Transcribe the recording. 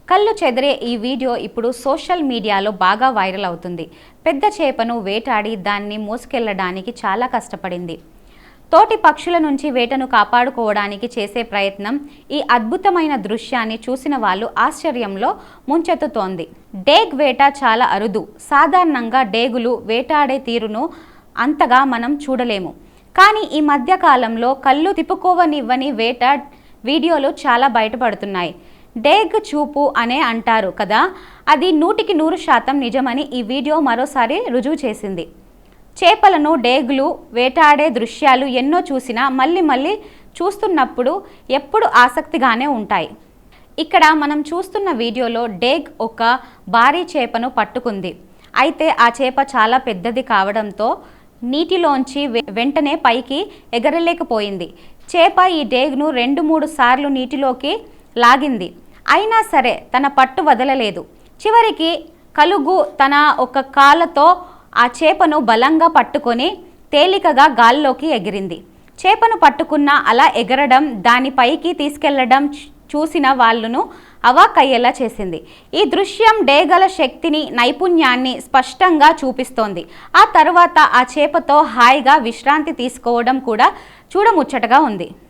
కళ్ళు చెదిరే ఈ వీడియో ఇప్పుడు సోషల్ మీడియాలో బాగా వైరల్ అవుతుంది. పెద్ద చేపను వేటాడి దాన్ని మోసుకెళ్లడానికి చాలా కష్టపడింది. తోటి పక్షుల నుంచి వేటను కాపాడుకోవడానికి చేసే ప్రయత్నం ఈ అద్భుతమైన దృశ్యాన్ని చూసిన వాళ్ళు ఆశ్చర్యంలో ముంచెత్తుతోంది. డేగ్ వేట చాలా అరుదు. సాధారణంగా డేగులు వేటాడే తీరును అంతగా మనం చూడలేము. కానీ ఈ మధ్య కాలంలో కళ్ళు తిప్పుకోవనివ్వని వేట వీడియోలు చాలా బయటపడుతున్నాయి. డేగ్ చూపు అనే అంటారు కదా, అది 100% నిజమని ఈ వీడియో మరోసారి రుజువు చేసింది. చేపలను డేగులు వేటాడే దృశ్యాలు ఎన్నో చూసినా మళ్ళీ చూస్తున్నప్పుడు ఎప్పుడు ఆసక్తిగానే ఉంటాయి. ఇక్కడ మనం చూస్తున్న వీడియోలో డేగ్ ఒక భారీ చేపను పట్టుకుంది. అయితే ఆ చేప చాలా పెద్దది కావడంతో నీటిలోంచి వెంటనే పైకి ఎగరలేకపోయింది. చేప ఈ డేగ్ను 2-3 సార్లు నీటిలోకి లాగింది. అయినా సరే తన పట్టు వదలలేదు. చివరికి కలుగు తన ఒక కాళ్ళతో ఆ చేపను బలంగా పట్టుకొని తేలికగా గాల్లోకి ఎగిరింది. చేపను పట్టుకున్న అలా ఎగరడం, దాని పైకి తీసుకెళ్లడం చూసిన వాళ్ళను అవాక్కయ్యేలా చేసింది. ఈ దృశ్యం డేగల శక్తిని, నైపుణ్యాన్ని స్పష్టంగా చూపిస్తోంది. ఆ తర్వాత ఆ చేపతో హాయిగా విశ్రాంతి తీసుకోవడం కూడా చూడముచ్చటగా ఉంది.